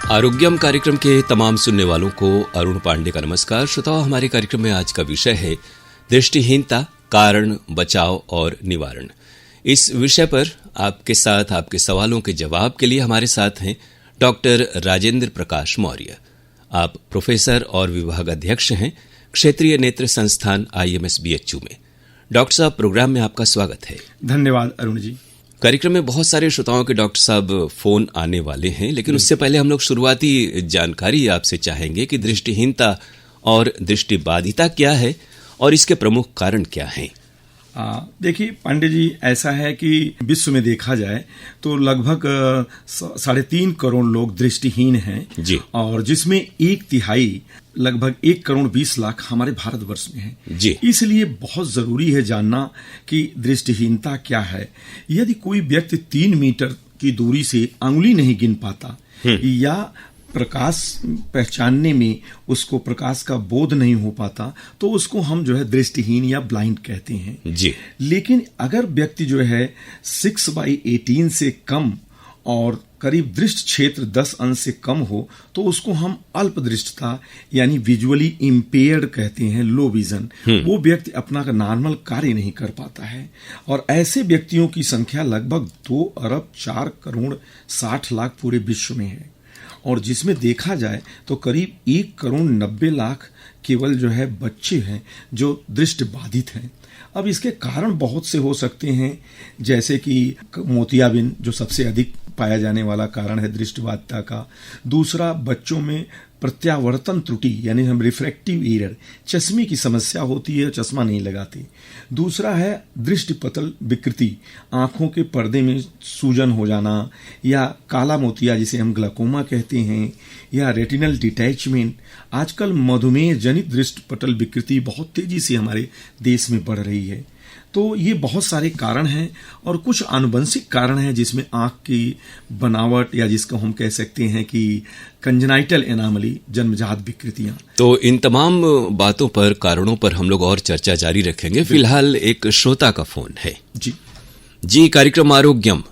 आरोग्यम कार्यक्रम के तमाम सुनने वालों को अरुण पांडे का नमस्कार। श्रोताओं, हमारे कार्यक्रम में आज का विषय है दृष्टिहीनता, कारण, बचाव और निवारण। इस विषय पर आपके साथ आपके सवालों के जवाब के लिए हमारे साथ हैं डॉक्टर राजेंद्र प्रकाश मौर्य। आप प्रोफेसर और विभाग अध्यक्ष हैं क्षेत्रीय नेत्र संस्थान IMS BHU में। डॉक्टर साहब, प्रोग्राम में आपका स्वागत है। धन्यवाद अरुण जी। कार्यक्रम में बहुत सारे श्रोताओं के डॉक्टर साहब फोन आने वाले हैं, लेकिन उससे पहले हम लोग शुरुआती जानकारी आपसे चाहेंगे कि दृष्टिहीनता और दृष्टिबाधिता क्या है और इसके प्रमुख कारण क्या हैं। देखिए पांडे जी, ऐसा है कि विश्व में देखा जाए तो लगभग 3.5 करोड़ लोग दृष्टिहीन हैं जी। और जिसमें 1/3 लगभग 1 करोड़ 20 लाख हमारे भारतवर्ष में है जी। इसलिए बहुत जरूरी है जानना कि दृष्टिहीनता क्या है। यदि कोई व्यक्ति 3 मीटर की दूरी से अंगुली नहीं गिन पाता या प्रकाश पहचानने में उसको प्रकाश का बोध नहीं हो पाता तो उसको हम दृष्टिहीन या ब्लाइंड कहते हैं जी। लेकिन अगर व्यक्ति 6/18 से कम और करीब दृष्टि क्षेत्र 10 अंश से कम हो तो उसको हम अल्पदृष्टता यानी विजुअली इम्पेयर्ड कहते हैं, लो विजन। वो व्यक्ति अपना नॉर्मल कार्य नहीं कर पाता है और ऐसे व्यक्तियों की संख्या लगभग 2 अरब 4 करोड़ 60 लाख पूरे विश्व में है और जिसमें देखा जाए तो करीब 1 करोड़ 90 लाख केवल बच्चे हैं जो दृष्टिबाधित हैं। अब इसके कारण बहुत से हो सकते हैं, जैसे कि मोतियाबिंद जो सबसे अधिक पाया जाने वाला कारण है दृष्टिबाधिता का। दूसरा, बच्चों में प्रत्यावर्तन त्रुटि यानी हम रिफ्रैक्टिव एरर, चश्मे की समस्या होती है, चश्मा नहीं लगाते। दूसरा है दृष्टिपटल विकृति, आंखों के पर्दे में सूजन हो जाना या काला मोतिया जिसे हम ग्लाकोमा कहते हैं या रेटिनल डिटैचमेंट। आजकल मधुमेह जनित दृष्टिपटल विकृति बहुत तेजी से हमारे देश में बढ़ रही है। तो ये बहुत सारे कारण हैं और कुछ आनुवंशिक कारण हैं जिसमें आंख की बनावट या जिसको हम कह सकते हैं कि कंजेनाइटल एनामली, जन्मजात विकृतियां। तो इन तमाम बातों पर, कारणों पर हम लोग और चर्चा जारी रखेंगे। फिलहाल एक श्रोता का फोन है। जी, कार्यक्रम आरोग्यम।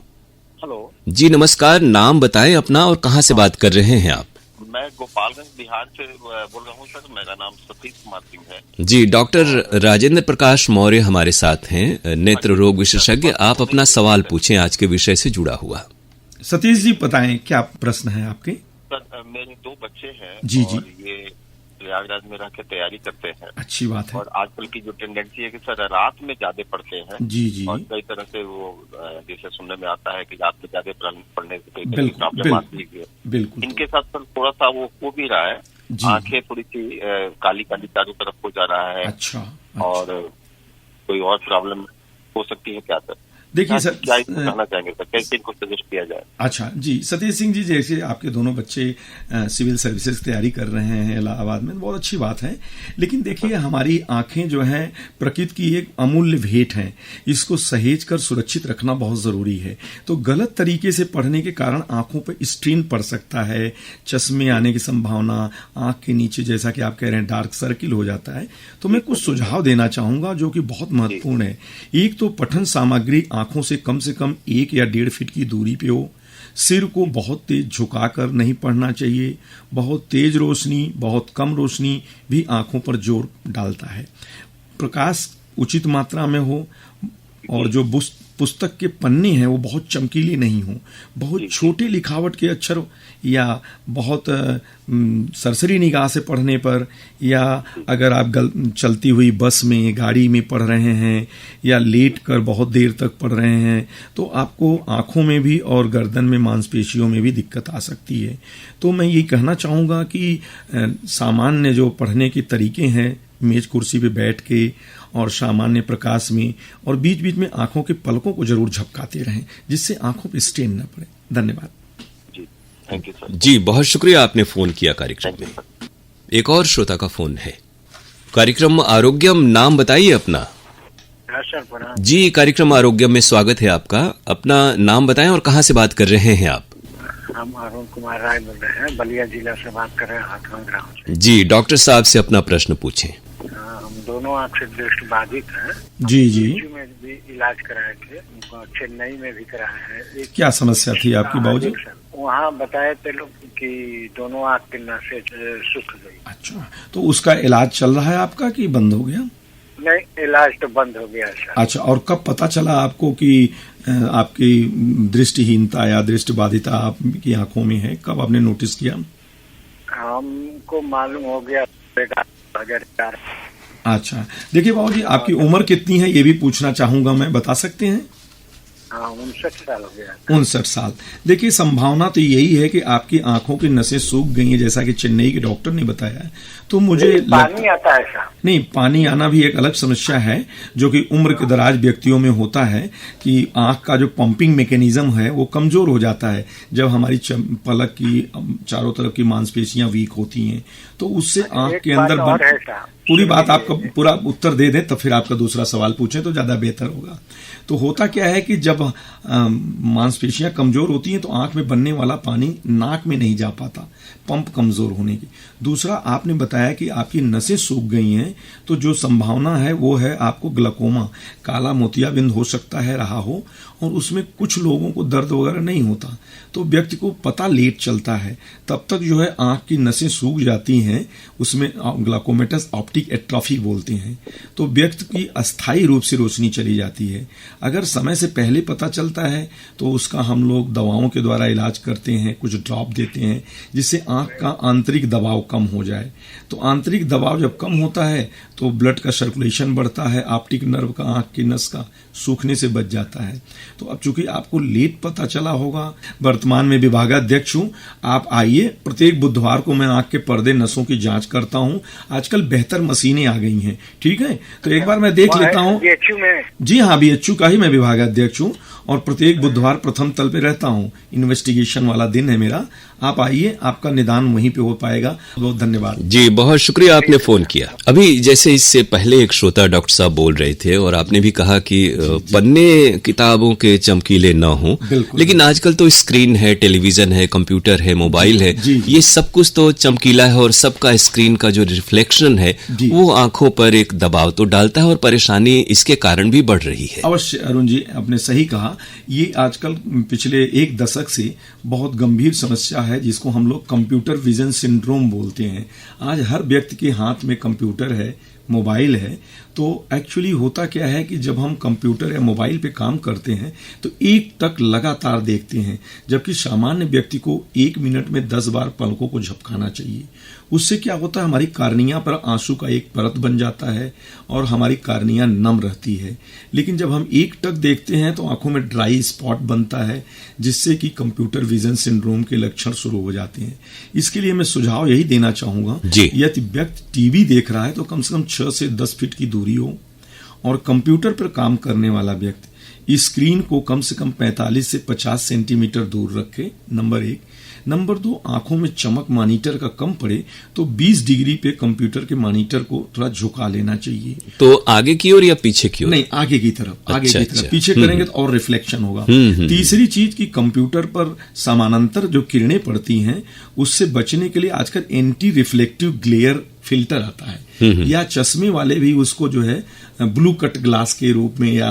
हेलो जी, नमस्कार। नाम बताएं अपना और कहां से बात कर रहे हैं आप? मैं गोपालगंज बिहार से बोल रहा हूँ सर। मेरा नाम सतीश कुमार सिंह है जी। डॉक्टर राजेंद्र प्रकाश मौर्य हमारे साथ हैं, नेत्र रोग विशेषज्ञ। आप अपना सवाल पूछें आज के विषय से जुड़ा हुआ। सतीश जी, बताएं क्या प्रश्न है आपके? सर, मेरे 2 बच्चे हैं जी। और ये प्रयागराज में रह के तैयारी करते हैं। अच्छी बात है। और आजकल की जो टेंडेंसी है कि सर रात में ज्यादा पढ़ते हैं। जी। और कई तरह से वो जैसे सुनने में आता है कि रात में ज्यादा पढ़ने से कई तरह की प्रॉब्लम आती है। बिल्कुल। इनके साथ सर थोड़ा सा वो हो भी रहा है, आंखें थोड़ी सी काली काली चारों तरफ हो जा रहा है। अच्छा। और कोई और प्रॉब्लम हो सकती है क्या सर? देखिए सर, क्या कहना चाहेंगे सर, कैसे इनको सजेस्ट किया जाए? अच्छा जी, सतीश सिंह जी, जैसे आपके दोनों बच्चे सिविल सर्विसेज की तैयारी कर रहे हैं इलाहाबाद में, बहुत अच्छी बात है। लेकिन देखिए, हमारी आंखें हैं प्रकृति की एक अमूल्य भेंट हैं, इसको सहेज कर सुरक्षित रखना बहुत जरूरी है। तो गलत तरीके से पढ़ने के कारण आंखों पर स्ट्रेन पड़ सकता है, चश्मे आने की संभावना, आंख के नीचे जैसा कि आप कह रहे हैं डार्क सर्किल हो जाता है। तो मैं कुछ सुझाव देना चाहूंगा जो कि बहुत महत्वपूर्ण है। एक तो पठन सामग्री आंखों से कम 1 या 1.5 फीट की दूरी पे हो। सिर को बहुत तेज झुकाकर नहीं पढ़ना चाहिए। बहुत तेज रोशनी, बहुत कम रोशनी भी आंखों पर जोर डालता है। प्रकाश उचित मात्रा में हो और जो पुस्तक के पन्ने हैं वो बहुत चमकीले नहीं हो, बहुत छोटे लिखावट के अक्षर या बहुत सरसरी निगाह से पढ़ने पर, या अगर आप चलती हुई बस में, गाड़ी में पढ़ रहे हैं या लेट कर बहुत देर तक पढ़ रहे हैं तो आपको आंखों में भी और गर्दन में, मांसपेशियों में भी दिक्कत आ सकती है। तो मैं ये कहना चाहूँगा कि सामान्य जो पढ़ने के तरीके हैं, मेज कुर्सी पे बैठ के और सामान्य प्रकाश में, और बीच बीच में आंखों के पलकों को जरूर झपकाते रहें जिससे आंखों पे स्ट्रेन न पड़े। धन्यवाद जी। Thank you sir. जी, बहुत शुक्रिया आपने फोन किया कार्यक्रम में। एक और श्रोता का फोन है। कार्यक्रम आरोग्यम, नाम बताइए अपना। जी, कार्यक्रम आरोग्यम में स्वागत है आपका। अपना नाम बताएं और कहां से बात कर रहे हैं आप? हम अरुण कुमार राय बोल रहे हैं, बलिया जिला से बात कर रहे हैं, हाथों ग्राम से। जी, डॉक्टर साहब से अपना प्रश्न पूछें। हम दोनों आंख से दृष्टिबाधित हैं। जी। में भी इलाज कराए थे, चेन्नई में भी कराए हैं। क्या समस्या थी आपकी बाबूजी? वहाँ बताए थे लोग कि दोनों आँख की नसें सूख गई। अच्छा, तो उसका इलाज चल रहा है आपका कि बंद हो गया? नहीं, इलाज तो बंद हो गया सर। अच्छा, और कब पता चला आपको कि आपकी दृष्टिहीनता या दृष्टिबाधिता आपकी आंखों में है? कब आपने नोटिस किया? हमको मालूम हो गया 2004। अच्छा, देखिए बाबूजी, आपकी उम्र कितनी है ये भी पूछना चाहूंगा मैं, बता सकते हैं? हाँ, 59 साल हो गया। 59 साल। देखिए, संभावना तो यही है कि आपकी आंखों की नसें सूख गई हैं, जैसा कि चेन्नई के डॉक्टर ने बताया है। तो मुझे पानी आता है साहब? नहीं, पानी आना भी एक अलग समस्या है, जो कि उम्र के दराज व्यक्तियों में होता है कि आंख का जो पंपिंग मैकेनिज्म है वो कमजोर हो जाता है जब हमारी पलक की चारों तरफ की मांसपेशियां वीक होती हैं, तो उससे आंख के अंदर पूरी बात आपका पूरा उत्तर दे दें तब फिर आपका दूसरा सवाल पूछें तो ज्यादा बेहतर होगा। तो होता क्या है कि जब मांसपेशियां कमजोर होती हैं तो आंख में बनने वाला पानी नाक में नहीं जा पाता, पंप कमजोर होने की। दूसरा, आपने बताया कि आपकी नसें सूख गई हैं, तो जो संभावना है वो है आपको ग्लाकोमा, काला मोतियाबिंद हो सकता है रहा हो, और उसमें कुछ लोगों को दर्द वगैरह नहीं होता, तो व्यक्ति को पता लेट चलता है। तब तक जो है आंख की नसें सूख जाती हैं, उसमें ग्लाकोमेटस ऑप्टिक एट्रोफी बोलते हैं, तो व्यक्ति की अस्थायी रूप से रोशनी चली जाती है। अगर समय से पहले पता चलता है तो उसका हम लोग दवाओं के द्वारा इलाज करते हैं, कुछ ड्रॉप देते हैं जिससे आंख का आंतरिक दबाव कम हो जाए। तो आंतरिक दबाव जब कम होता है तो ब्लड का सर्कुलेशन बढ़ता है, ऑप्टिक नर्व का, आंख की नस का सूखने से बच जाता है। तो अब चूंकि आपको लेट पता चला होगा, वर्तमान में विभागाध्यक्ष हूं, आप आइए, प्रत्येक बुधवार को मैं आंख के पर्दे नसों की जांच करता हूं। आजकल बेहतर मशीनें आ गई हैं, ठीक है, तो एक बार मैं देख लेता हूं। जी हाँ, BHU का ही मैं विभागाध्यक्ष हूं और प्रत्येक बुधवार प्रथम तल पे रहता हूं। इन्वेस्टिगेशन वाला दिन है मेरा, आप आइए, आपका निदान वहीं पे हो पाएगा। बहुत धन्यवाद जी, बहुत शुक्रिया आपने फोन किया। अभी जैसे इससे पहले एक श्रोता डॉक्टर साहब बोल रहे थे और आपने भी कहा कि पन्ने किताबों के चमकीले न हो, लेकिन आजकल तो स्क्रीन है, टेलीविजन है, कंप्यूटर है, मोबाइल है, ये सब कुछ तो चमकीला है और सबका स्क्रीन का जो रिफ्लेक्शन है वो आंखों पर एक दबाव तो डालता है और परेशानी इसके कारण भी बढ़ रही है। अवश्य अरुण जी, आपने सही कहा, ये आजकल पिछले एक दशक से बहुत गंभीर समस्या है जिसको हम लोग कंप्यूटर विजन सिंड्रोम बोलते हैं। आज हर व्यक्ति के हाथ में कंप्यूटर है, मोबाइल है, तो एक्चुअली होता क्या है कि जब हम कंप्यूटर या मोबाइल पे काम करते हैं तो एक टक लगातार देखते हैं, जबकि सामान्य व्यक्ति को 1 मिनट में 10 बार पलकों को झपकाना चाहिए। उससे क्या होता है, हमारी कार्निया पर आंसू का एक परत बन जाता है और हमारी कार्निया नम रहती है। लेकिन जब हम एक टक देखते हैं तो आंखों में ड्राई स्पॉट बनता है, जिससे कि कंप्यूटर विजन सिंड्रोम के लक्षण शुरू हो जाते हैं। इसके लिए मैं सुझाव यही देना चाहूंगा, यदि व्यक्ति टीवी देख रहा है तो कम से कम 6 से 10 फीट की दूरी हो, और कंप्यूटर पर काम करने वाला व्यक्ति स्क्रीन को कम से कम 45 से 50 सेंटीमीटर दूर रखे, नंबर 1। नंबर 2, आंखों में चमक मॉनिटर का कम पड़े तो 20 डिग्री पे कंप्यूटर के मॉनिटर को थोड़ा झुका लेना चाहिए। तो आगे की ओर या पीछे की ओर? नहीं, आगे की तरफ, आगे की तरफ। पीछे करेंगे तो और रिफ्लेक्शन होगा। तीसरी चीज कि कंप्यूटर पर समानांतर जो किरणें पड़ती हैं उससे बचने के लिए आजकल एंटी रिफ्लेक्टिव ग्लेयर फिल्टर आता है, या चश्मे वाले भी उसको जो है ब्लू कट ग्लास के रूप में या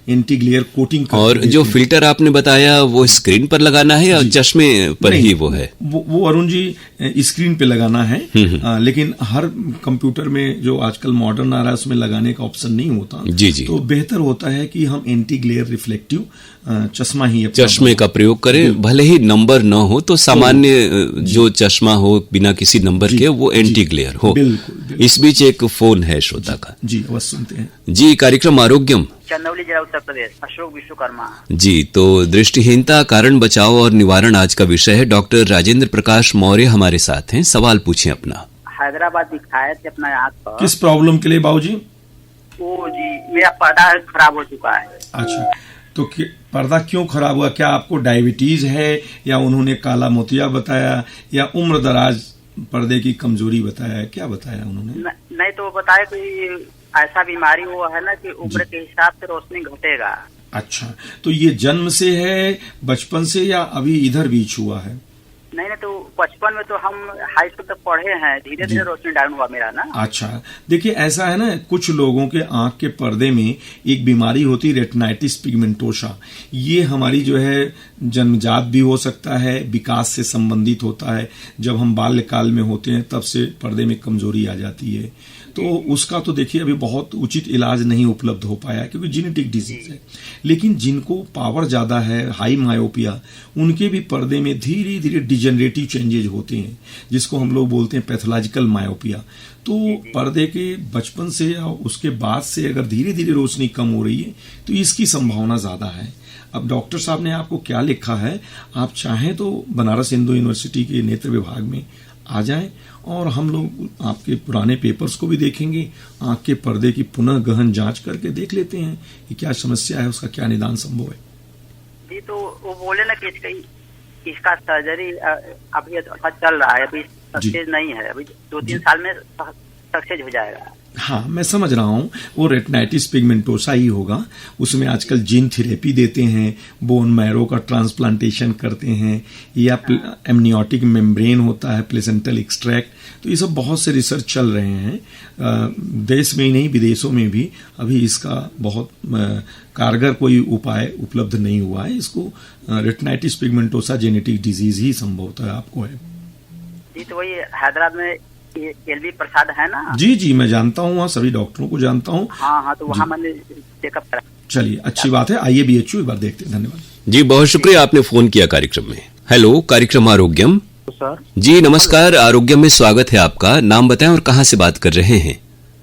एंटी ग्लेयर कोटिंग। और जो फिल्टर आपने बताया वो स्क्रीन पर लगाना है या चश्मे पर ही वो है? वो अरुण जी स्क्रीन पे लगाना है, लेकिन हर कंप्यूटर में जो आजकल मॉडर्न आ रहा है उसमें लगाने का ऑप्शन नहीं होता। जी जी। तो बेहतर होता है कि हम एंटी ग्लेयर रिफ्लेक्टिव चश्मा ही, चश्मे का प्रयोग करें, भले ही नंबर न हो तो सामान्य जो चश्मा हो बिना किसी नंबर के वो एंटी ग्लेयर हो। इस बीच एक फोन है श्रोता का। जी, अवश्य सुनते हैं। जी, कार्यक्रम आरोग्यम, चंदौली जिला उत्तर प्रदेश, अशोक विश्वकर्मा। जी, तो दृष्टिहीनता कारण बचाव और निवारण आज का विषय है। डॉक्टर राजेंद्र प्रकाश मौर्य हमारे साथ हैं, सवाल पूछिए अपना। हैदराबाद दिखाए थे अपना आँख पर। किस प्रॉब्लम के लिए बाबूजी? वो जी, मेरा पर्दा खराब हो चुका है। अच्छा, तो पर्दा क्यों खराब हुआ? क्या आपको डायबिटीज है या उन्होंने काला मोतिया बताया या उम्र दराज पर्दे की कमजोरी बताया, क्या बताया उन्होंने? नहीं, तो वो बताया कि ऐसा बीमारी वो है ना कि उम्र के हिसाब से रोशनी घटेगा। अच्छा, तो ये जन्म से है, बचपन से, या अभी इधर बीच हुआ है? नहीं तो बचपन में तो हम हाई स्कूल तक पढ़े हैं, धीरे धीरे रोशनी डाउन हुआ मेरा ना। अच्छा, देखिए ऐसा है ना, कुछ लोगों के आंख के पर्दे में एक बीमारी होती है रेटिनाइटिस पिगमेंटोसा। ये हमारी जो है जन्मजात भी हो सकता है, विकास से संबंधित होता है। जब हम बाल्यकाल में होते हैं तब से पर्दे में कमजोरी आ जाती है, तो उसका तो देखिए अभी बहुत उचित इलाज नहीं उपलब्ध हो पाया क्योंकि जेनेटिक डिजीज है। लेकिन जिनको पावर ज्यादा है, हाई मायोपिया, उनके भी पर्दे में धीरे धीरे डिजेनरेटिव चेंजेज होते हैं, जिसको हम लोग बोलते हैं पैथोलॉजिकल मायोपिया। तो पर्दे के बचपन से या उसके बाद से अगर धीरे धीरे रोशनी कम हो रही है तो इसकी संभावना ज्यादा है। अब डॉक्टर साहब ने आपको क्या लिखा है, आप चाहें तो बनारस हिंदू यूनिवर्सिटी के नेत्र विभाग में आ जाएं और हम लोग आपके पुराने पेपर्स को भी देखेंगे, आंख के पर्दे की पुनः गहन जांच करके देख लेते हैं कि क्या समस्या है, उसका क्या निदान संभव है। जी, तो वो बोले ना कि इसका सर्जरी अभी चल रहा है, अभी सक्सेस नहीं है, अभी 2-3 साल में सक्सेस हो जाएगा। हाँ, मैं समझ रहा हूँ, वो रेटिनाइटिस पिगमेंटोसा ही होगा। उसमें आजकल जीन थेरेपी देते हैं, बोन मैरो का ट्रांसप्लांटेशन करते हैं, या एमनियोटिक मेम्ब्रेन होता है, प्लेसेंटल एक्सट्रैक्ट। तो ये सब बहुत से रिसर्च चल रहे हैं, देश में ही नहीं विदेशों में भी। अभी इसका बहुत कारगर कोई उपाय उपलब्ध नहीं हुआ है। इसको रेटिनाइटिस पिगमेंटोसा जेनेटिक डिजीज ही संभवतः आपको है। जी, तो वही हैदराबाद में एलवी प्रसाद है ना। जी जी, मैं जानता हूँ, वहाँ सभी डॉक्टरों को जानता हूँ। हाँ, तो वहाँ मैंने चेकअप करा। चलिए, अच्छी बात है, आइए बीएचयू एक बार देखते हैं। धन्यवाद जी, बहुत शुक्रिया, आपने फोन किया कार्यक्रम में। हेलो, कार्यक्रम आरोग्यम। सर जी नमस्कार, आरोग्यम में स्वागत है आपका। नाम बताएं और कहाँ से बात कर रहे हैं?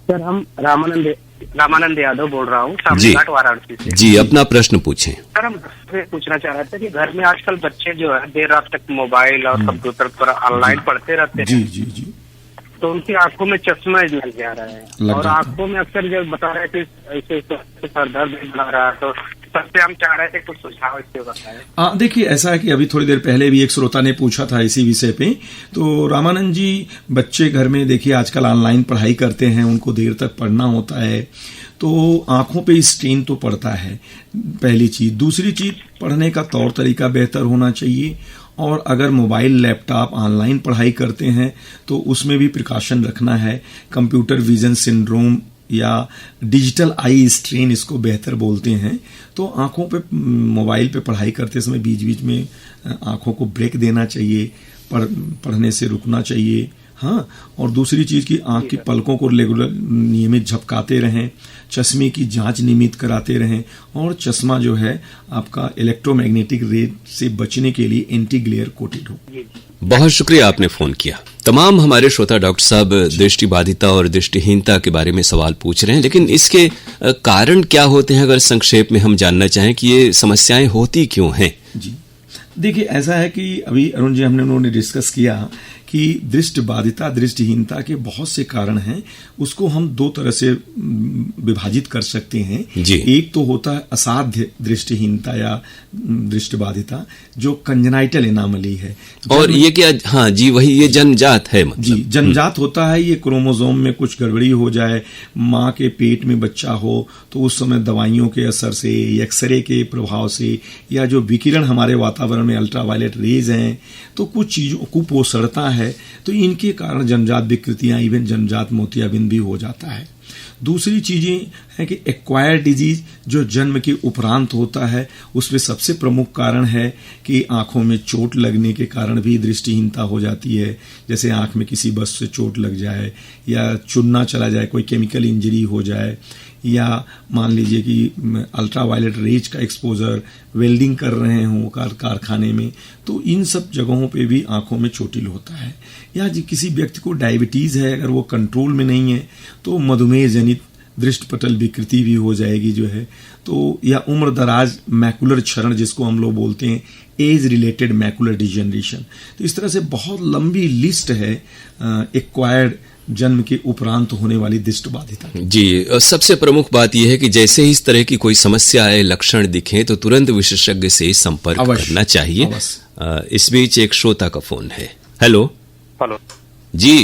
सर, हम रामानंद यादव बोल रहा हूँ, जी वाराणसी से। जी, अपना प्रश्न पूछें। सर, हम पूछना चाह रहे थे कि घर में आजकल बच्चे जो है देर रात तक मोबाइल और कंप्यूटर पर ऑनलाइन पढ़ते रहते हैं। जी जी जी, तो उनकी आंखों में चश्मा लग जा रहा है और आंखों में अक्सर जब बता रहे थे ऐसे सर दर्द बना रहा है, तो सबसे हम चाह रहे थे कुछ सुझाव इसके बताएं। देखिए, ऐसा है कि अभी थोड़ी देर पहले भी एक श्रोता ने पूछा था इसी विषय पे। तो रामानंद जी, बच्चे घर में देखिए आजकल ऑनलाइन पढ़ाई करते हैं, उनको देर तक पढ़ना होता है, तो आंखों पे स्ट्रेन तो पड़ता है, पहली चीज। दूसरी चीज, पढ़ने का तौर तरीका बेहतर होना चाहिए, और अगर मोबाइल लैपटॉप ऑनलाइन पढ़ाई करते हैं तो उसमें भी प्रिकॉशन रखना है। कंप्यूटर विजन सिंड्रोम या डिजिटल आई स्ट्रेन इसको बेहतर बोलते हैं। तो आंखों पे, मोबाइल पे पढ़ाई करते समय बीच बीच में आंखों को ब्रेक देना चाहिए, पढ़ने से रुकना चाहिए। हाँ, और दूसरी चीज की आंख की पलकों को रेगुलर नियमित झपकाते रहें, चश्मे की जांच नियमित कराते रहें, और चश्मा जो है आपका इलेक्ट्रोमैग्नेटिक रे से बचने के लिए एंटी ग्लेयर कोटेड हो। बहुत शुक्रिया, आपने फोन किया। तमाम हमारे श्रोता डॉक्टर साहब दृष्टिबाधिता और दृष्टिहीनता के बारे में सवाल पूछ रहे हैं, लेकिन इसके कारण क्या होते हैं, अगर संक्षेप में हम जानना चाहें कि ये समस्याएं होती क्यों हैं? जी, देखिए ऐसा है कि अभी अरुण जी उन्होंने डिस्कस किया कि दृष्टिबाधिता, दृष्टिहीनता के बहुत से कारण हैं। उसको हम दो तरह से विभाजित कर सकते हैं। जी। एक तो होता है असाध्य दृष्टिहीनता या दृष्टिबाधिता, जो कंजेनाइटल एनामली है। और ये क्या, हाँ जी, वही ये जन्मजात है, मतलब जी जन्मजात होता है। ये क्रोमोसोम में कुछ गड़बड़ी हो जाए, माँ के पेट में बच्चा हो तो उस समय दवाइयों के असर से, एक्सरे के प्रभाव से, या जो विकिरण हमारे वातावरण में अल्ट्रावायलेट रेज हैं, तो कुछ चीजों कुपोषणता है, तो इनके कारण जन्मजात विकृतियां, इवन जन्मजात मोतियाबिंद भी हो जाता है। दूसरी चीजें हैं कि एक्वायर्ड डिजीज, जो जन्म के उपरांत होता है, उसमें सबसे प्रमुख कारण है कि आंखों में चोट लगने के कारण भी दृष्टिहीनता हो जाती है। जैसे आंख में किसी वस्तु से चोट लग जाए, या चुनना चला जाए, कोई केमिकल इंजरी हो जाए, या मान लीजिए कि अल्ट्रावायलेट रेज का एक्सपोजर, वेल्डिंग कर रहे हों कारखाने में, तो इन सब जगहों पे भी आंखों में चोटिल होता है। या किसी व्यक्ति को डायबिटीज है, अगर वो कंट्रोल में नहीं है तो मधुमेह जनित दृष्टिपटल विकृति भी हो जाएगी जो है। तो या उम्र दराज मैकुलर क्षरण, जिसको हम लोग बोलते हैं एज रिलेटेड मैकुलर डिजेनरेशन। तो इस तरह से बहुत लंबी लिस्ट है एक्वायर्ड जन्म के उपरांत होने वाली दृष्टिबाधिता। जी, सबसे प्रमुख बात यह है कि जैसे ही इस तरह की कोई समस्या आए, लक्षण दिखें, तो तुरंत विशेषज्ञ से संपर्क करना चाहिए। इस बीच एक श्रोता का फोन है। हेलो जी,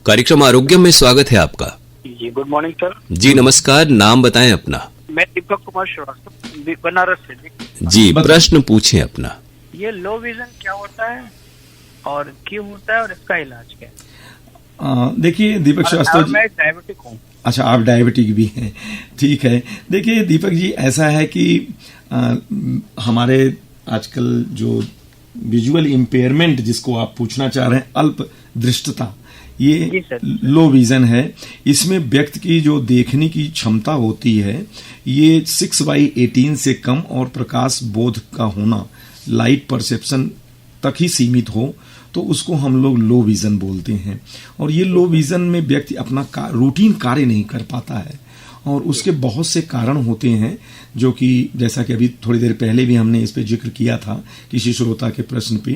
कार्यक्रम आरोग्य में स्वागत है आपका। जी, गुड मॉर्निंग सर। जी नमस्कार, नाम बताएं अपना। मैं दीपक कुमार श्रीवास्तव, बनारस से। जी, प्रश्न पूछें अपना। ये लो विजन क्या होता है? और क्यों होता है और इसका इलाज क्या है? देखिए दीपक श्रीवास्तव जी, मैं डायबिटिक हूँ। अच्छा, आप डायबिटिक भी हैं, ठीक है। देखिए दीपक जी, ऐसा है कि हमारे आजकल जो विजुअल इम्पेयरमेंट जिसको आप पूछना चाह रहे हैं, अल्प दृष्टता, ये लो विजन है। इसमें व्यक्ति की जो देखने की क्षमता होती है ये 6/18 से कम और प्रकाश बोध का होना, लाइट परसेप्शन तक ही सीमित हो तो उसको हम लोग लो विजन बोलते हैं। और ये लो विजन में व्यक्ति अपना रूटीन कार्य नहीं कर पाता है और उसके बहुत से कारण होते हैं, जो कि जैसा कि अभी थोड़ी देर पहले भी हमने इस पे जिक्र किया था किसी श्रोता के प्रश्न पे,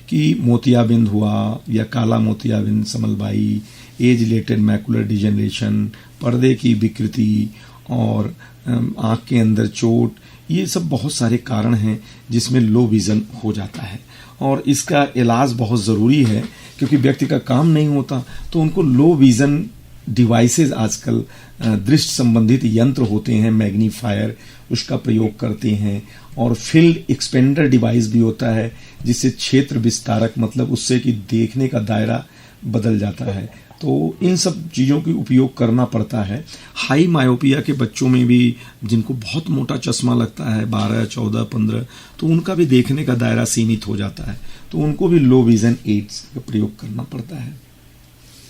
कि मोतियाबिंद हुआ या काला मोतियाबिंद, समलबाई, एज रिलेटेड मैकुलर डिजेनरेशन, पर्दे की विकृति और आंख के अंदर चोट, ये सब बहुत सारे कारण हैं जिसमें लो विजन हो जाता है। और इसका इलाज बहुत ज़रूरी है, क्योंकि व्यक्ति का काम नहीं होता तो उनको लो विजन डिवाइसेस, आजकल दृष्टि संबंधित यंत्र होते हैं, मैग्नीफायर, उसका प्रयोग करते हैं। और फील्ड एक्सपेंडर डिवाइस भी होता है जिससे क्षेत्र विस्तारक, मतलब उससे कि देखने का दायरा बदल जाता है। तो इन सब चीज़ों की उपयोग करना पड़ता है। हाई मायोपिया के बच्चों में भी, जिनको बहुत मोटा चश्मा लगता है 12, 14, 15, तो उनका भी देखने का दायरा सीमित हो जाता है, तो उनको भी लो विजन एड्स का प्रयोग करना पड़ता है।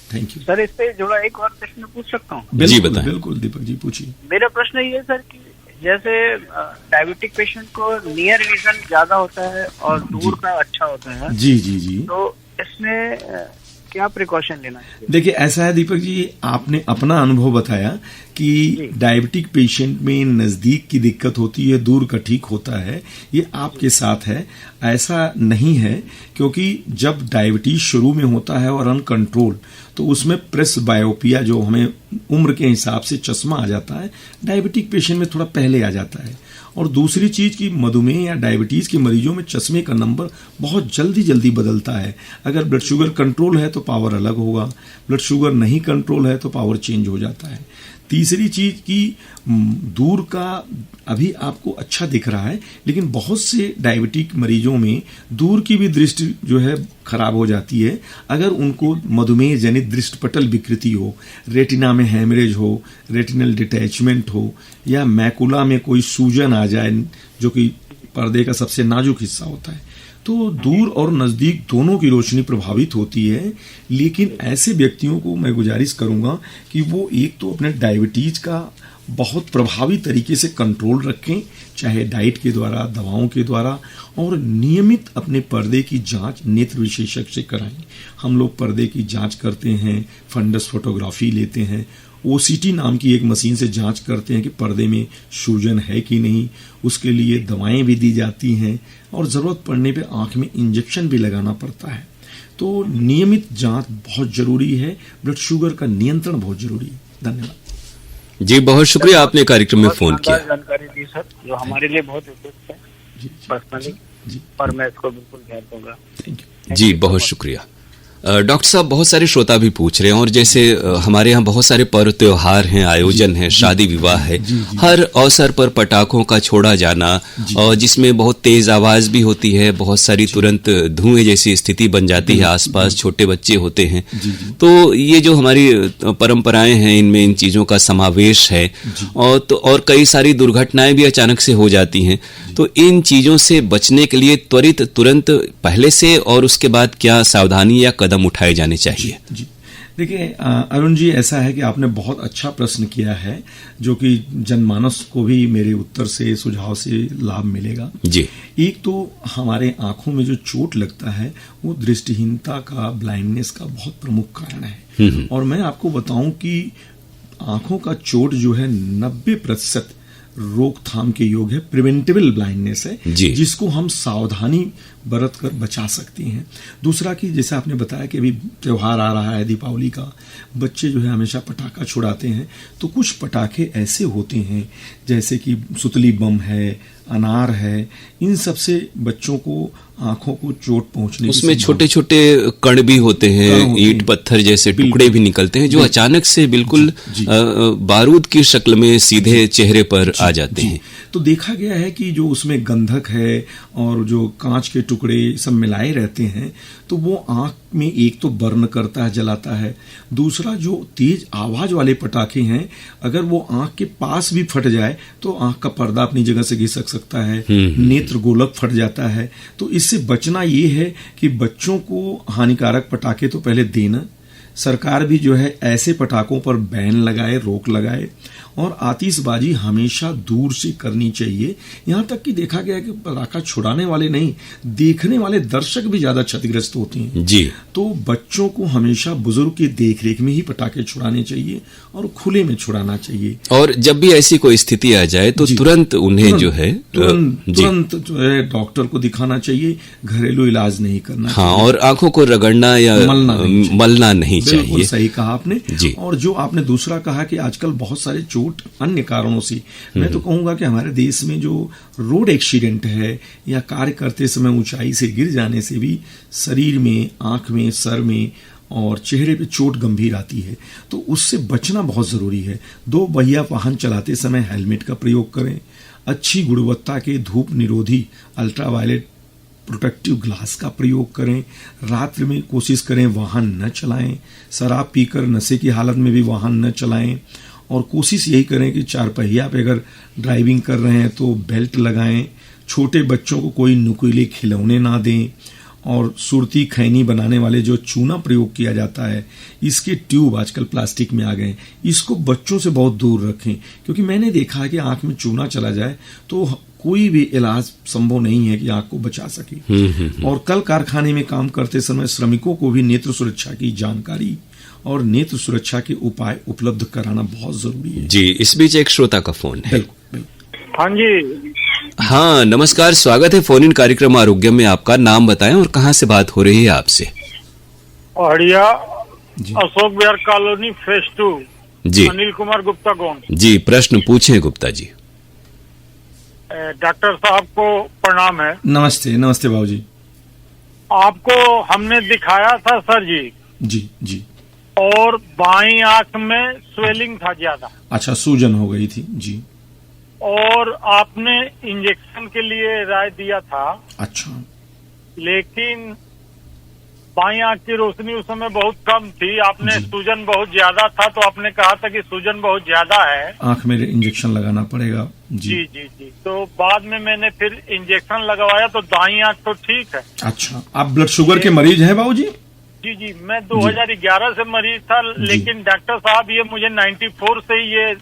Thank you sir. इससे जुड़ा एक और प्रश्न पूछ सकता हूँ? बिल्कुल बिल्कुल दीपक जी, पूछिए। मेरा प्रश्न ये सर कि जैसे डायबिटिक पेशेंट को नियर विजन ज्यादा होता है और दूर का अच्छा होता है, जी जी जी, तो इसमें क्या प्रिकॉशन लेना चाहिए? देखिए ऐसा है दीपक जी, आपने अपना अनुभव बताया कि डायबिटिक पेशेंट में नज़दीक की दिक्कत होती है, दूर का ठीक होता है, ये आपके साथ है। ऐसा नहीं है, क्योंकि जब डायबिटीज शुरू में होता है और अनकंट्रोल, तो उसमें प्रेस बायोपिया, जो हमें उम्र के हिसाब से चश्मा आ जाता है, डायबिटिक पेशेंट में थोड़ा पहले आ जाता है। और दूसरी चीज की मधुमेह या डायबिटीज के मरीजों में चश्मे का नंबर बहुत जल्दी बदलता है। अगर ब्लड शुगर कंट्रोल है तो पावर अलग होगा, ब्लड शुगर नहीं कंट्रोल है तो पावर चेंज हो जाता है। तीसरी चीज की दूर का अभी आपको अच्छा दिख रहा है, लेकिन बहुत से डायबिटिक मरीजों में दूर की भी दृष्टि जो है खराब हो जाती है। अगर उनको मधुमेह जनित दृष्टिपटल विकृति हो, रेटिना में हैमरेज हो, रेटिनल डिटैचमेंट हो, या मैकुला में कोई सूजन आ जाए, जो कि पर्दे का सबसे नाजुक हिस्सा होता है, तो दूर और नज़दीक दोनों की रोशनी प्रभावित होती है। लेकिन ऐसे व्यक्तियों को मैं गुजारिश करूंगा कि वो एक तो अपने डायबिटीज का बहुत प्रभावी तरीके से कंट्रोल रखें, चाहे डाइट के द्वारा, दवाओं के द्वारा, और नियमित अपने पर्दे की जांच नेत्र विशेषज्ञ से कराएं। हम लोग पर्दे की जांच करते हैं, फंडस फोटोग्राफी लेते हैं, OCT नाम की एक मशीन से जांच करते हैं कि पर्दे में सूजन है कि नहीं। उसके लिए दवाएं भी दी जाती हैं और ज़रूरत पड़ने पे आंख में इंजेक्शन भी लगाना पड़ता है। तो नियमित जांच बहुत ज़रूरी है, ब्लड शुगर का नियंत्रण बहुत ज़रूरी है। धन्यवाद जी, बहुत शुक्रिया आपने कार्यक्रम में फोन किया। जानकारी दी सर, जो हमारे लिए बहुत उपयुक्त है पर्सनली, और मैं इसको बिल्कुल ध्यान दूंगा। थैंक यू जी, बहुत शुक्रिया। डॉक्टर साहब, बहुत सारे श्रोता भी पूछ रहे हैं, और जैसे हमारे यहाँ बहुत सारे पर्व त्योहार हैं, आयोजन है, शादी विवाह है, हर अवसर पर पटाखों का छोड़ा जाना, और जिसमें बहुत तेज आवाज भी होती है, बहुत सारी तुरंत धुएं जैसी स्थिति बन जाती है, आसपास छोटे बच्चे होते हैं, तो ये जो हमारी परंपराएं हैं, इनमें इन चीजों का समावेश है, और कई सारी दुर्घटनाएं भी अचानक से हो जाती हैं। तो इन चीजों से बचने के लिए त्वरित तुरंत पहले से और उसके बाद क्या सावधानी या कदम उठाए जाने चाहिए? जी देखिए अरुण जी, ऐसा है कि आपने बहुत अच्छा प्रश्न किया है, जो कि जनमानस को भी मेरे उत्तर से, सुझाव से लाभ मिलेगा। जी, एक तो हमारे आंखों में जो चोट लगता है वो दृष्टिहीनता का, ब्लाइंडनेस का बहुत प्रमुख कारण है। और मैं आपको बताऊं कि आंखों का चोट जो है 90% रोकथाम के योग्य है, प्रिवेंटेबल ब्लाइंडनेस है, जिसको हम सावधानी बरत कर बचा सकते हैं। दूसरा कि जैसे आपने बताया कि अभी त्योहार आ रहा है दीपावली का, बच्चे जो है हमेशा पटाखा छुड़ाते हैं, तो कुछ पटाखे ऐसे होते हैं जैसे कि सुतली बम है, अनार है, इन सब से बच्चों को आंखों को चोट पहुंचने उसमें छोटे छोटे कण भी होते हैं, ईंट पत्थर जैसे टुकड़े भी निकलते हैं जो अचानक से बिल्कुल बारूद की शक्ल में सीधे चेहरे पर आ जाते हैं। तो देखा गया है कि जो उसमें गंधक है और जो कांच के टुकड़े सब मिलाए रहते हैं तो वो आंख में एक तो बर्न करता है, जलाता है, दूसरा जो तेज आवाज वाले पटाखे हैं अगर वो आंख के पास भी फट जाए तो आंख का पर्दा अपनी जगह से घिसक सकता है, नेत्र गोलक फट जाता है। तो इससे बचना ये है कि बच्चों को हानिकारक पटाखे तो पहले देना, सरकार भी जो है ऐसे पटाखों पर बैन लगाए, रोक लगाए, और आतिशबाजी हमेशा दूर से करनी चाहिए। यहाँ तक कि देखा गया है कि पटाखा छुड़ाने वाले नहीं, देखने वाले दर्शक भी ज्यादा क्षतिग्रस्त होते हैं जी। तो बच्चों को हमेशा बुजुर्ग की देखरेख में ही पटाखे छुड़ाने चाहिए और खुले में छुड़ाना चाहिए। और जब भी ऐसी कोई स्थिति आ जाए तो तुरंत उन्हें जो है तुरंत जो है डॉक्टर को दिखाना चाहिए, घरेलू इलाज नहीं करना हाँ, और आंखों को रगड़ना या मलना नहीं चाहिए। बिल्कुल सही कहा आपने। और जो आपने दूसरा कहा कि आजकल बहुत सारे चोट अन्य कारणों से, मैं तो कहूंगा कि हमारे देश में जो रोड एक्सीडेंट है या कार्य करते समय ऊंचाई से गिर जाने से भी शरीर में, आंख में, सर में और चेहरे पे चोट गंभीर आती है, तो उससे बचना बहुत जरूरी है। दो पहिया वाहन चलाते समय हेलमेट का प्रयोग करें, अच्छी गुणवत्ता के धूप निरोधी अल्ट्रावायलेट प्रोटेक्टिव ग्लास का प्रयोग करें, रात्रि में कोशिश करें वाहन न चलाएं, शराब पीकर नशे की हालत में भी वाहन न चलाएं, और कोशिश यही करें कि चार पहिया पे अगर ड्राइविंग कर रहे हैं तो बेल्ट लगाएं, छोटे बच्चों को कोई नुकीले खिलौने ना दें, और सुरती खैनी बनाने वाले जो चूना प्रयोग किया जाता है, इसके ट्यूब आजकल प्लास्टिक में आ गए, इसको बच्चों से बहुत दूर रखें, क्योंकि मैंने देखा है कि आंख में चूना चला जाए तो कोई भी इलाज संभव नहीं है कि आंख को बचा सके। और कल कारखाने में काम करते समय श्रमिकों को भी नेत्र सुरक्षा की जानकारी और नेत्र सुरक्षा के उपाय उपलब्ध कराना बहुत जरूरी है। जी, इस बीच एक श्रोता का फोन है। हाँ जी, हाँ नमस्कार, स्वागत है फोन इन कार्यक्रम आरोग्य में। आपका नाम बताएं और कहाँ से बात हो रही है आपसे? अड़िया अशोक विहार कॉलोनी फेज 2 जी। अनिल कुमार गुप्ता गोंड जी, प्रश्न पूछें गुप्ता जी। डॉक्टर साहब को प्रणाम है। नमस्ते। नमस्ते बाबू जी। आपको हमने दिखाया था सर जी। जी जी। और बाईं आंख में स्वेलिंग था ज्यादा। अच्छा, सूजन हो गई थी जी। और आपने इंजेक्शन के लिए राय दिया था। अच्छा। लेकिन बाईं आंख की रोशनी उस समय बहुत कम थी, आपने सूजन बहुत ज्यादा था तो आपने कहा था कि सूजन बहुत ज्यादा है, आंख में इंजेक्शन लगाना पड़ेगा। जी जी जी जी। तो बाद में मैंने फिर इंजेक्शन लगवाया तो दाईं आंख तो ठीक है। अच्छा, आप ब्लड शुगर के मरीज हैं बाबू जी? जी जी, मैं 2011 से मरीज था, लेकिन डॉक्टर साहब ये मुझे 94 से ही ये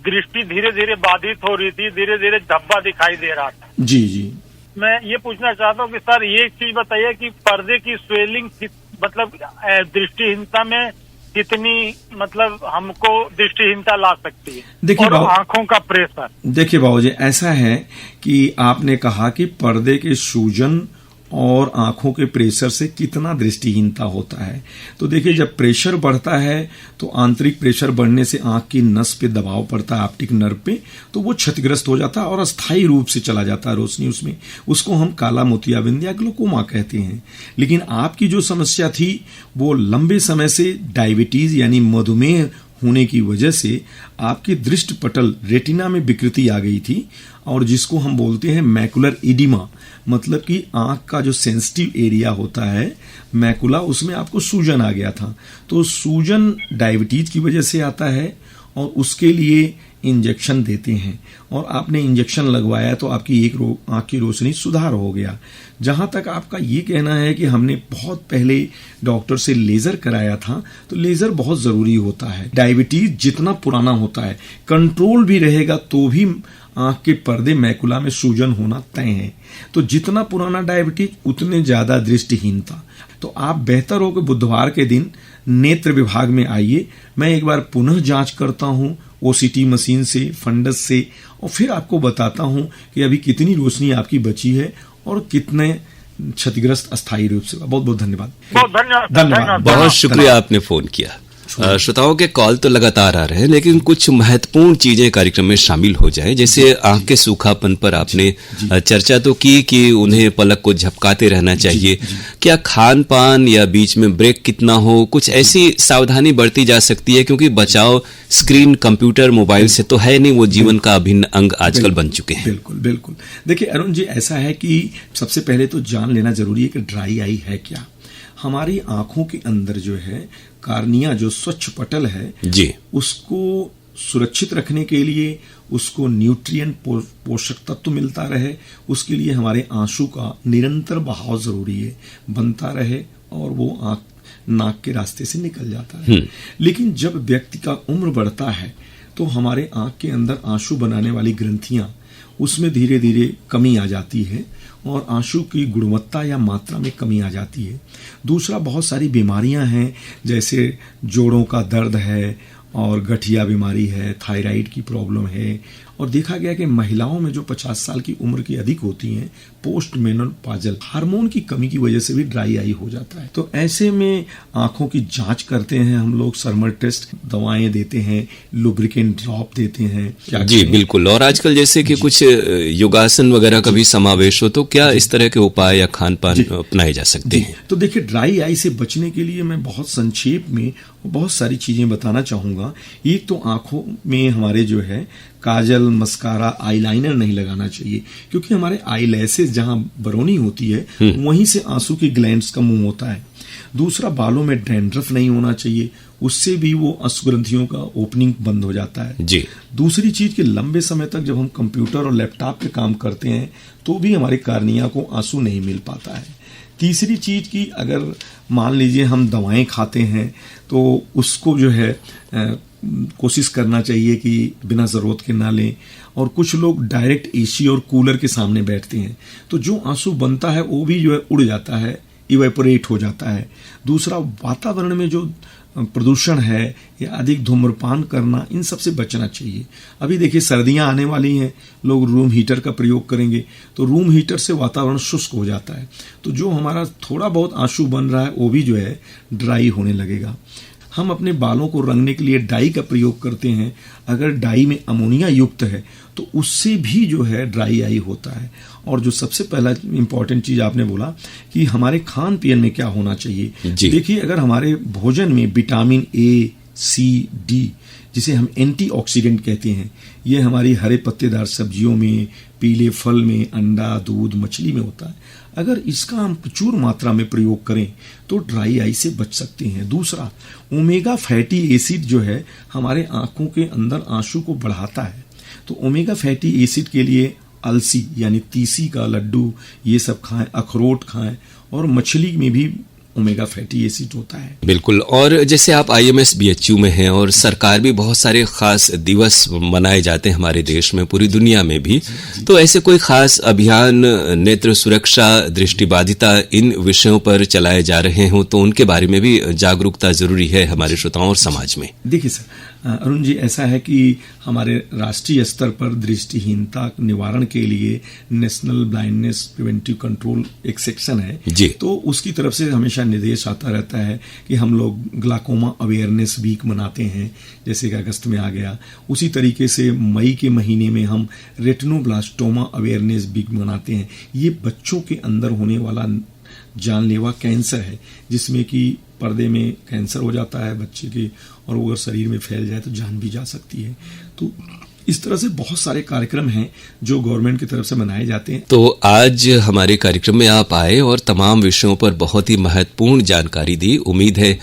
दृष्टि धीरे धीरे बाधित हो रही थी, धीरे धीरे धब्बा दिखाई दे रहा था। जी जी। मैं ये पूछना चाहता हूँ कि सर ये एक चीज बताइए कि पर्दे की स्वेलिंग मतलब दृष्टिहीनता में कितनी मतलब हमको दृष्टिहीनता ला सकती है? देखिए, और आंखों का प्रेशर। देखिए बाबू जी, ऐसा है कि आपने कहा कि पर्दे के सूजन और आंखों के प्रेशर से कितना दृष्टिहीनता होता है। तो देखिए, जब प्रेशर बढ़ता है तो आंतरिक प्रेशर बढ़ने से आंख की नस पे दबाव पड़ता है, ऑप्टिक नर्व पे, तो वो क्षतिग्रस्त हो जाता है और अस्थायी रूप से चला जाता है रोशनी उसमें। उसको हम काला मोतियाबिंद या ग्लूकोमा कहते हैं। लेकिन आपकी जो समस्या थी वो लंबे समय से डायबिटीज यानी मधुमेह होने की वजह से आपकी दृष्टि पटल रेटिना में विकृति आ गई थी, और जिसको हम बोलते हैं मैकुलर इडिमा, मतलब कि आंख का जो सेंसिटिव एरिया होता है मैकुला, उसमें आपको सूजन आ गया था। तो सूजन डायबिटीज की वजह से आता है और उसके लिए इंजेक्शन देते हैं, और आपने इंजेक्शन लगवाया तो आपकी एक आंख की रोशनी सुधार हो गया। जहां तक आपका ये कहना है कि हमने बहुत पहले डॉक्टर से लेजर कराया था, तो लेजर बहुत जरूरी होता है। डायबिटीज जितना पुराना होता है, कंट्रोल भी रहेगा तो भी आंख के पर्दे मैकुला में सूजन होना तय है। तो जितना पुराना डायबिटीज उतने ज्यादा दृष्टिहीनता। तो आप बेहतर हो कि बुधवार के दिन नेत्र विभाग में आइए, मैं एक बार पुनः जांच करता हूं ओसीटी मशीन से, फंडस से, और फिर आपको बताता हूं कि अभी कितनी रोशनी आपकी बची है और कितने क्षतिग्रस्त अस्थायी रूप से। बहुत बहुत धन्यवाद। बहुत धन्यवाद। बहुत शुक्रिया, आपने फोन किया। श्रोताओं के कॉल तो लगातार आ रहे हैं, लेकिन कुछ महत्वपूर्ण चीजें कार्यक्रम में शामिल हो जाएं। जैसे आंख के सूखापन पर आपने चर्चा तो की कि उन्हें पलक को झपकाते रहना चाहिए। क्या खान पान या बीच में ब्रेक कितना हो, कुछ ऐसी सावधानी बरती जा सकती है? क्योंकि बचाव स्क्रीन, कंप्यूटर, मोबाइल से तो है नहीं, वो जीवन का अभिन्न अंग आजकल बन चुके हैं। बिल्कुल बिल्कुल। देखिए अरुण जी, ऐसा है कि सबसे पहले तो जान लेना जरूरी है कि ड्राई आई है क्या। हमारी आंखों के अंदर जो है कार्निया, जो स्वच्छ पटल है जी, उसको सुरक्षित रखने के लिए, उसको न्यूट्रिएंट पोषक तत्व मिलता रहे, उसके लिए हमारे आंसू का निरंतर बहाव जरूरी है, बनता रहे और वो आंख नाक के रास्ते से निकल जाता है। लेकिन जब व्यक्ति का उम्र बढ़ता है तो हमारे आंख के अंदर आंसू बनाने वाली ग्रंथियां, उसमें धीरे धीरे कमी आ जाती है और आंसू की गुणवत्ता या मात्रा में कमी आ जाती है। दूसरा, बहुत सारी बीमारियां हैं, जैसे जोड़ों का दर्द है और गठिया बीमारी है, थायराइड की प्रॉब्लम है, और देखा गया कि महिलाओं में जो 50 साल की उम्र की अधिक होती हैं, पोस्ट मेनोपॉजल हार्मोन की कमी की वजह से भी ड्राई आई हो जाता है। तो ऐसे में आंखों की जांच करते हैं हम लोग, सर्मर टेस्ट, दवाएं देते हैं, लुब्रिकेंट ड्रॉप देते हैं। जी बिल्कुल। और आजकल जैसे कि कुछ योगासन वगैरह का भी समावेश हो, तो क्या इस तरह के उपाय या खान पान अपनाए जा सकते हैं? तो देखिए, ड्राई आई से बचने के लिए मैं बहुत संक्षेप में बहुत सारी चीजें बताना चाहूंगा। एक तो आंखों में हमारे जो है काजल, मस्कारा, आईलाइनर नहीं लगाना चाहिए, क्योंकि हमारे आईलैशेस जहां बरौनी होती है वहीं से आंसू की ग्लैंड्स का मुंह होता है। दूसरा, बालों में डैंड्रफ नहीं होना चाहिए, उससे भी वो आंसुग्रंथियों का ओपनिंग बंद हो जाता है जी। दूसरी चीज कि लंबे समय तक जब हम कंप्यूटर और लैपटॉप पे काम करते हैं तो भी हमारे कार्निया को आंसू नहीं मिल पाता है। तीसरी चीज कि अगर मान लीजिए हम दवाएं खाते हैं तो उसको जो है कोशिश करना चाहिए कि बिना जरूरत के ना लें। और कुछ लोग डायरेक्ट एसी और कूलर के सामने बैठते हैं तो जो आंसू बनता है वो भी जो है उड़ जाता है, इवेपोरेट हो जाता है। दूसरा, वातावरण में जो प्रदूषण है या अधिक धूम्रपान करना, इन सब से बचना चाहिए। अभी देखिए सर्दियां आने वाली हैं, लोग रूम हीटर का प्रयोग करेंगे तो रूम हीटर से वातावरण शुष्क हो जाता है, तो जो हमारा थोड़ा बहुत आंसू बन रहा है वो भी जो है ड्राई होने लगेगा। हम अपने बालों को रंगने के लिए डाई का प्रयोग करते हैं, अगर डाई में अमोनिया युक्त है तो उससे भी जो है ड्राई आई होता है। और जो सबसे पहला इंपॉर्टेंट चीज आपने बोला कि हमारे खान पीन में क्या होना चाहिए, देखिए अगर हमारे भोजन में विटामिन ए, सी, डी, जिसे हम एंटीऑक्सीडेंट कहते हैं, ये हमारी हरे पत्तेदार सब्जियों में, पीले फल में, अंडा, दूध, मछली में होता है। अगर इसका हम प्रचुर मात्रा में प्रयोग करें तो ड्राई आई से बच सकते हैं। दूसरा, ओमेगा फैटी एसिड जो है हमारे आंखों के अंदर आंसू को बढ़ाता है, तो ओमेगा फैटी एसिड के लिए अलसी यानी तीसी का लड्डू ये सब खाएं, अखरोट खाएं, और मछली में भी ओमेगा फैटी एसिड होता है। बिल्कुल। और जैसे आप IMS BHU में हैं और सरकार भी बहुत सारे खास दिवस मनाए जाते हैं हमारे देश में, पूरी दुनिया में भी, तो ऐसे कोई खास अभियान नेत्र सुरक्षा, दृष्टिबाधिता, इन विषयों पर चलाए जा रहे हों तो उनके बारे में भी जागरूकता जरूरी है हमारे श्रोताओं और समाज में। देखिए सर, अरुण जी, ऐसा है कि हमारे राष्ट्रीय स्तर पर दृष्टिहीनता निवारण के लिए नेशनल ब्लाइंडनेस प्रिवेंटिव कंट्रोल एक सेक्शन है जी, तो उसकी तरफ से हमेशा निर्देश आता रहता है कि हम लोग ग्लाकोमा अवेयरनेस वीक मनाते हैं, जैसे कि अगस्त में आ गया। उसी तरीके से मई के महीने में हम रेटिनोब्लास्टोमा अवेयरनेस वीक मनाते हैं। ये बच्चों के अंदर होने वाला जानलेवा कैंसर है, जिसमें कि पर्दे में कैंसर हो जाता है बच्चे के, और वो अगर शरीर में फैल जाए तो जान भी जा सकती है। तो इस तरह से बहुत सारे कार्यक्रम हैं जो गवर्नमेंट की तरफ से मनाए जाते हैं। तो आज हमारे कार्यक्रम में आप आए और तमाम विषयों पर बहुत ही महत्वपूर्ण जानकारी दी। उम्मीद है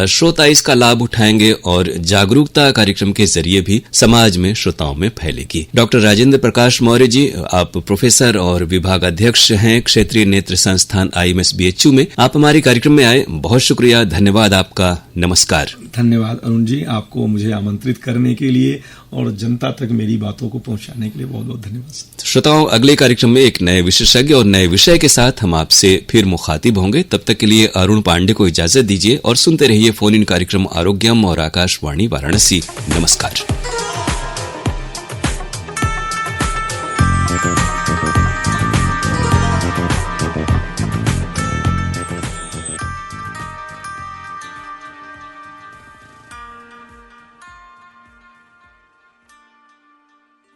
श्रोता इसका लाभ उठाएंगे और जागरूकता कार्यक्रम के जरिए भी समाज में श्रोताओं में फैलेगी। डॉक्टर राजेंद्र प्रकाश मौर्य जी, आप प्रोफेसर और विभाग अध्यक्ष हैं क्षेत्रीय नेत्र संस्थान IMS BHU में। आप हमारे कार्यक्रम में आए, बहुत शुक्रिया, धन्यवाद आपका, नमस्कार। धन्यवाद अरुण जी, आपको मुझे आमंत्रित करने के लिए और जनता तक मेरी बातों को पहुंचाने के लिए बहुत बहुत धन्यवाद। श्रोताओं, अगले कार्यक्रम में एक नए विशेषज्ञ और नए विषय के साथ हम आपसे फिर मुखातिब होंगे। तब तक के लिए अरुण पांडे को इजाजत दीजिए और सुनते रहिए फोन इन कार्यक्रम आरोग्यम और आकाशवाणी वाराणसी। नमस्कार।